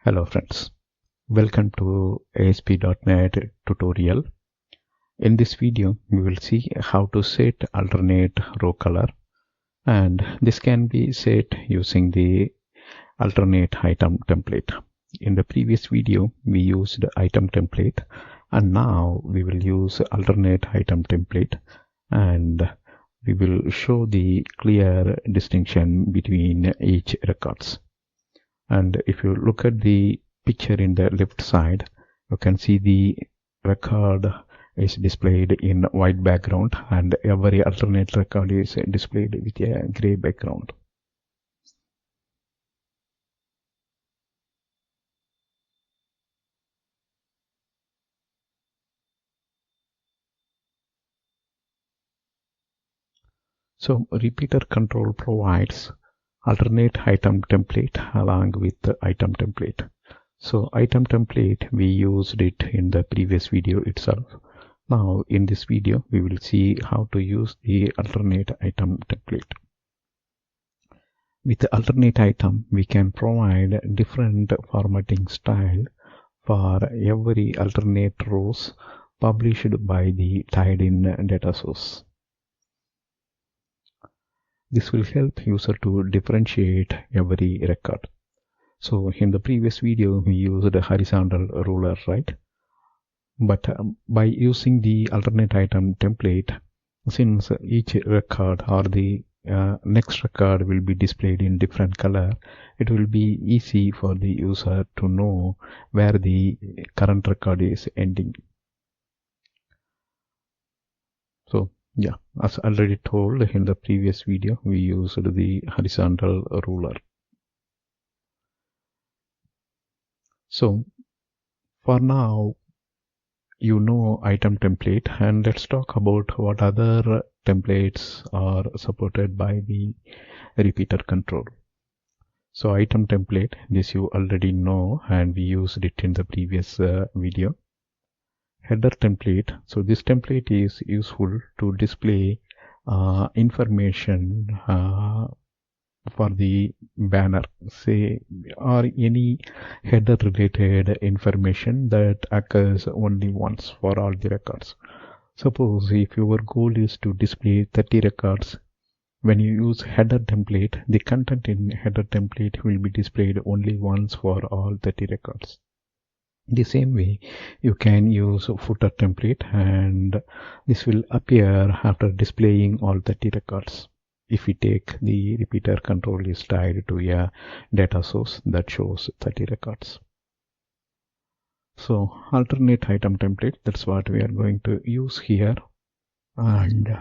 Hello friends, welcome to ASP.NET tutorial. In this video, we will see how to set alternate row color, and this can be set using the alternate item template. In the previous video, we used item template, and now we will use alternate item template, and we will show the clear distinction between each records. And if you look at the picture in the left side, you can see the record is displayed in white background and every alternate record is displayed with a gray background. So repeater control provides alternate item template along with the item template. So item template, we used it in the previous video itself. Now in this video, we will see how to use the alternate item template. With the alternate item, we can provide different formatting style for every alternate rows published by the tied-in data source. This will help user to differentiate every record. So in the previous video, we used a horizontal ruler, right? But by using the alternate item template, since each record or the next record will be displayed in different color, it will be easy for the user to know where the current record is ending. So yeah, as already told in the previous video, we used the horizontal ruler. So for now, you know item template, and let's talk about what other templates are supported by the repeater control. So item template, this you already know, and we used it in the previous video. Header template, so this template is useful to display information for the banner, say, or any header related information that occurs only once for all the records. Suppose if your goal is to display 30 records, when you use header template, the content in header template will be displayed only once for all 30 records. The same way, you can use footer template, and this will appear after displaying all 30 records. If we take the repeater control is tied to a data source that shows 30 records. So alternate item template, that's what we are going to use here. And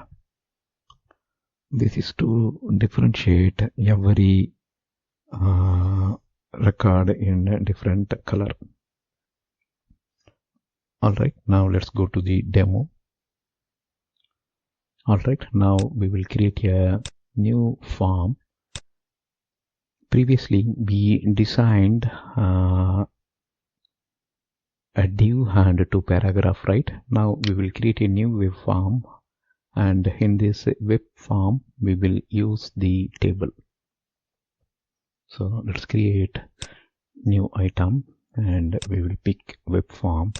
this is to differentiate every record in a different color. Alright, now let's go to the demo. Alright, now we will create a new form. Previously, we designed a div and two paragraph, right? Now we will create a new web form, and in this web form, we will use the table. So let's create new item, and we will pick web form,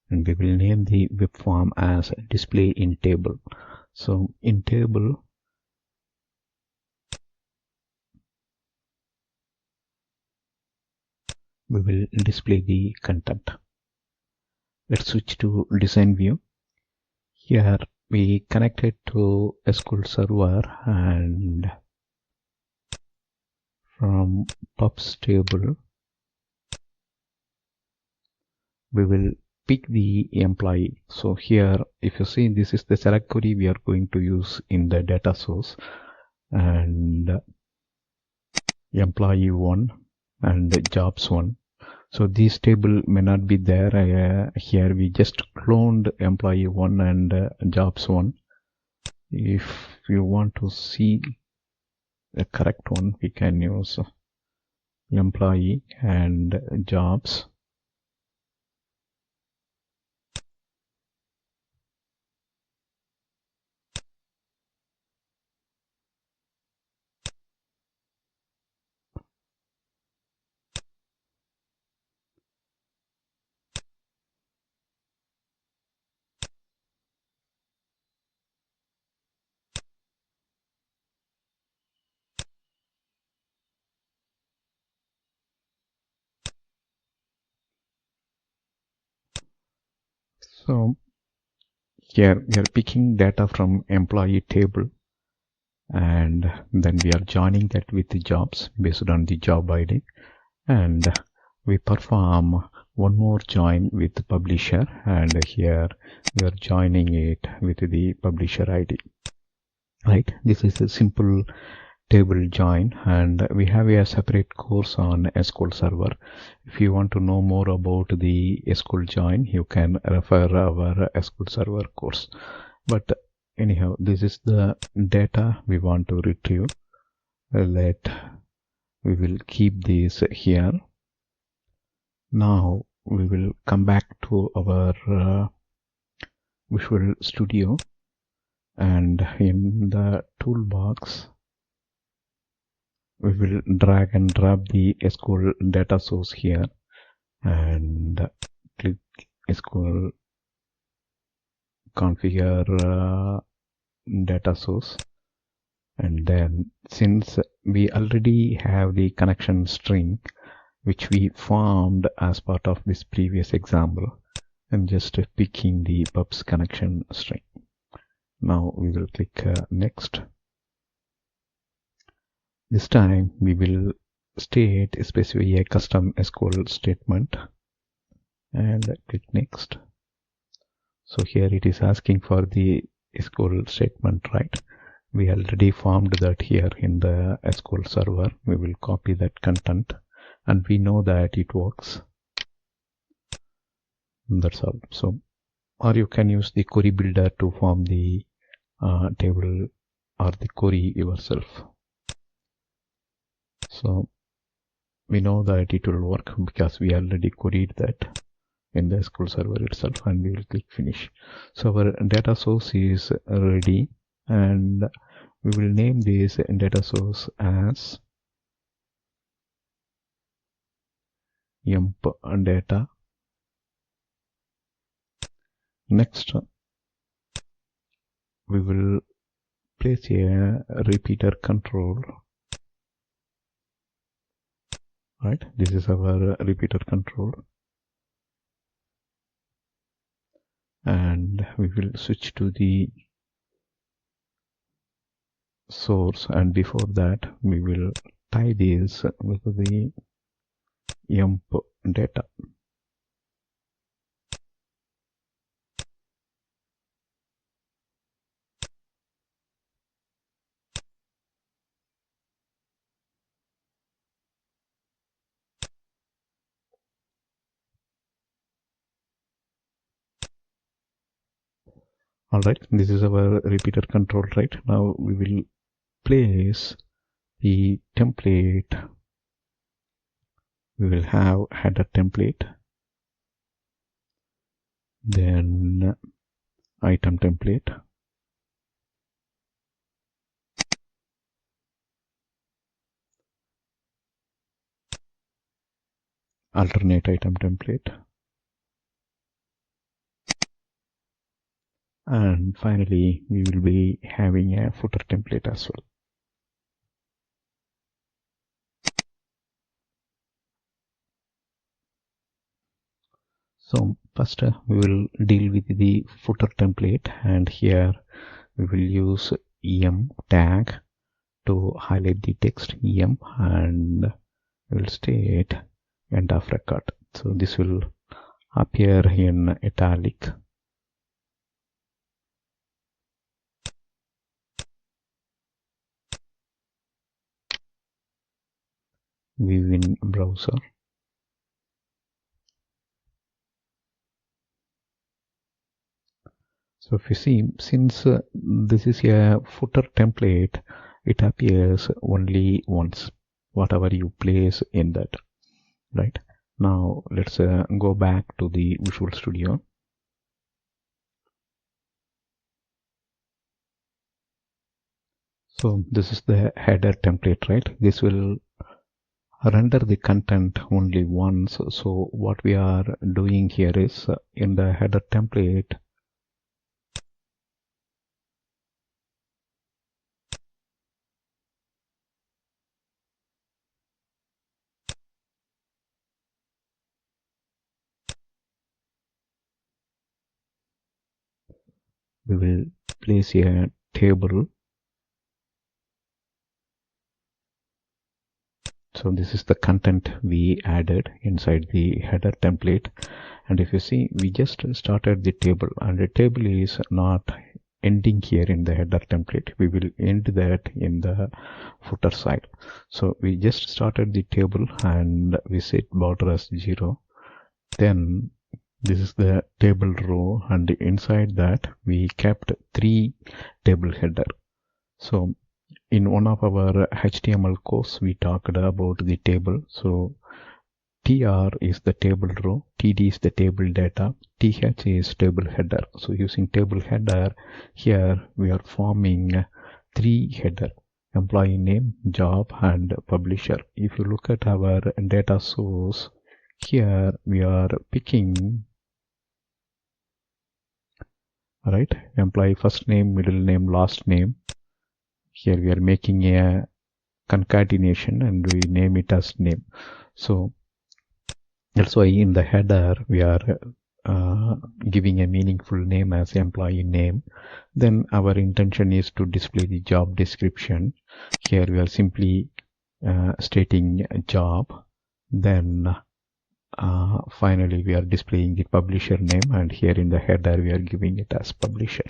and we will name the web form as display in table. So in table, we will display the content. Let's switch to design view. Here we connect it to SQL Server, and from pubs table, we will pick the employee. So here, if you see, this is the select query we are going to use in the data source, and employee 1 and jobs 1. So this table may not be there. Here we just cloned employee 1 and jobs 1. If you want to see the correct one, we can use employee and jobs. So here we are picking data from employee table, and then we are joining that with the jobs based on the job ID, and we perform one more join with the publisher, and here we are joining it with the publisher ID. Right, this is a simple table join, and we have a separate course on SQL Server. If you want to know more about the SQL join, you can refer our SQL Server course. But anyhow, this is the data we want to retrieve. We will keep this here. Now we will come back to our Visual Studio, and in the toolbox we will drag and drop the SQL data source here, and click SQL configure data source. And then, since we already have the connection string which we formed as part of this previous example, I'm just picking the pubs connection string. Now we will click next. This time we will specify a custom SQL statement and click next. So here it is asking for the SQL statement, right? We already formed that here in the SQL server. We will copy that content, and we know that it works. That's all. So, or you can use the query builder to form the table or the query yourself. So we know that it will work because we already queried that in the SQL server itself, and we will click finish. So our data source is ready, and we will name this data source as yump data. Next, we will place a repeater control. Right, this is our repeater control, and we will switch to the source, and before that we will tie this with the yump data. Alright, this is our repeater control. Right, now we will place the template. We will have header template, then item template, alternate item template, and finally we will be having a footer template as well. So first we will deal with the footer template, and here we will use em tag to highlight the text em, and we will state end of record. So this will appear in italic. View in browser. So if you see, since this is a footer template, it appears only once, whatever you place in that. Right, now let's go back to the Visual Studio. So this is the header template, right? This will render the content only once. So what we are doing here is in the header template, we will place a table. So this is the content we added inside the header template. And if you see, we just started the table, and the table is not ending here in the header template. We will end that in the footer side. So we just started the table and we set border as 0. Then this is the table row, and inside that we kept 3 table header. So in one of our HTML course, we talked about the table. So TR is the table row, TD is the table data, TH is table header. So using table header, here we are forming 3 header: employee name, job, and publisher. If you look at our data source, here we are picking, right, employee first name, middle name, last name. Here we are making a concatenation and we name it as name. So that's why in the header we are giving a meaningful name as employee name. Then our intention is to display the job description. Here we are simply stating job. Then finally we are displaying the publisher name, and here in the header we are giving it as publisher.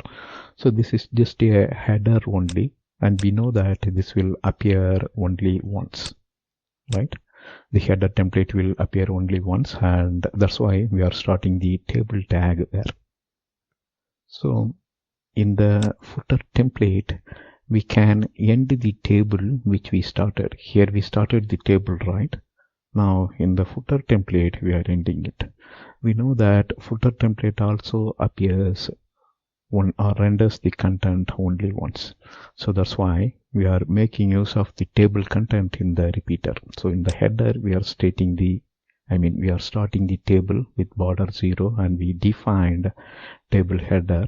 So this is just a header only, and we know that this will appear only once, right? The header template will appear only once, and that's why we are starting the table tag there. So in the footer template, we can end the table which we started. Here we started the table, right? Now in the footer template, we are ending it. We know that footer template also appears one or renders the content only once. So that's why we are making use of the table content in the repeater. So in the header, we are stating the, we are starting the table with border 0, and we defined table header,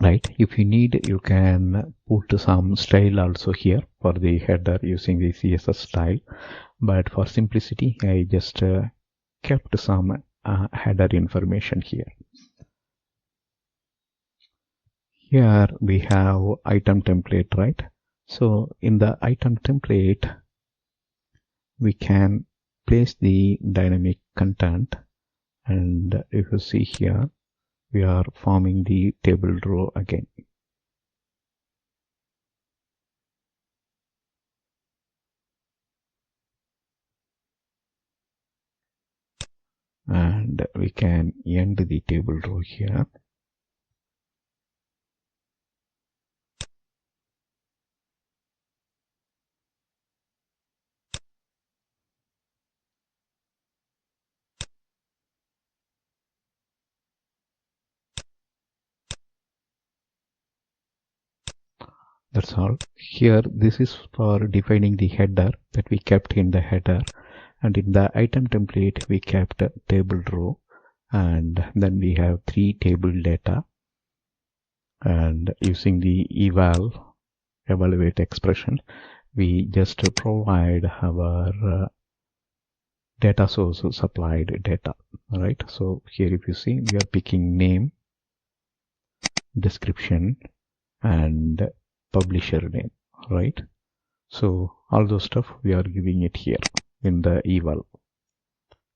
right? If you need, you can put some style also here for the header using the CSS style. But for simplicity, I just kept some header information here. Here we have item template, right? So in the item template, we can place the dynamic content, and if you see here, we are forming the table row again. And we can end the table row here. That's all. Here, this is for defining the header that we kept in the header, and in the item template we kept a table row, and then we have 3 table data, and using the evaluate expression, we just provide our data source supplied data, right? So here if you see, we are picking name, description, and publisher name, right? So all those stuff we are giving it here in the eval: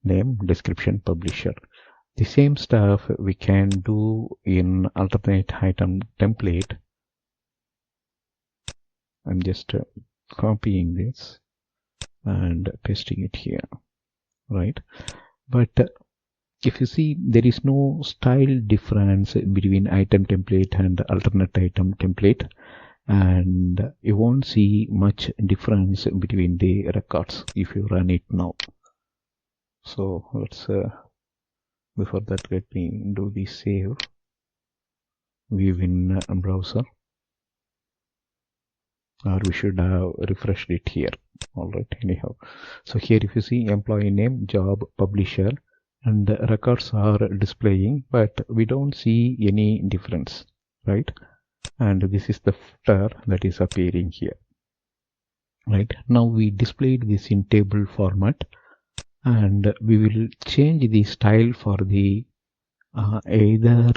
name, description, publisher. The same stuff we can do in AlternateItem template. I'm just copying this and pasting it here, right? But if you see, there is no style difference between item template and AlternateItem template, and you won't see much difference between the records if you run it now. So let's before that, let me do the save view in browser, or we should have refreshed it here. All right, anyhow, so here if you see, employee name, job, publisher, and the records are displaying, but we don't see any difference, right? And this is the footer that is appearing here, right? Now we displayed this in table format, and we will change the style for the either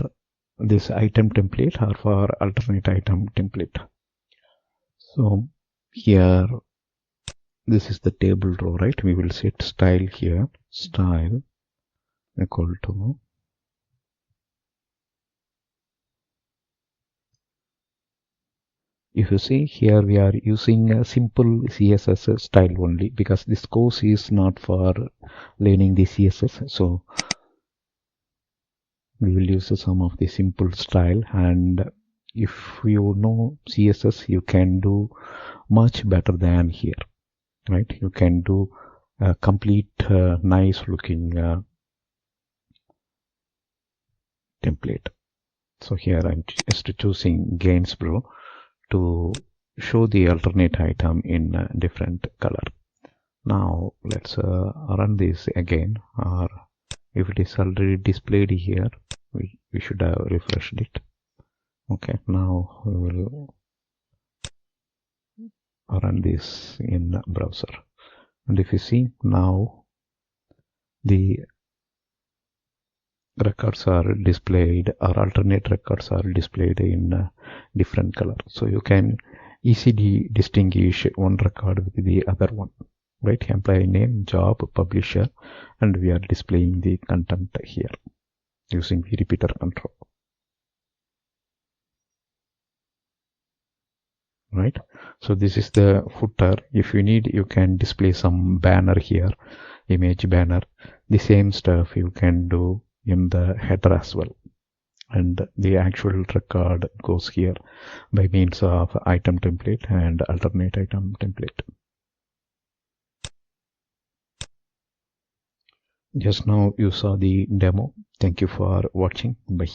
this item template or for alternate item template. So here, this is the table row, right? We will set style here, style equal to if you see here, we are using a simple CSS style only because this course is not for learning the CSS. So we will use some of the simple style, and if you know CSS, you can do much better than here, right? You can do a complete nice looking template. So here I'm just choosing Gainsborough to show the alternate item in a different color. Now let's run this again, or if it is already displayed here, we should have refreshed it. Okay, now we will run this in browser, and if you see now the records are displayed, or alternate records are displayed in different color, so you can easily distinguish one record with the other one, right? Employee name, job, publisher, and we are displaying the content here using the repeater control, right? So this is the footer. If you need, you can display some banner here, image banner. The same stuff you can do in the header as well, and the actual record goes here by means of item template and alternate item template. Just now you saw the demo. Thank you for watching. Bye.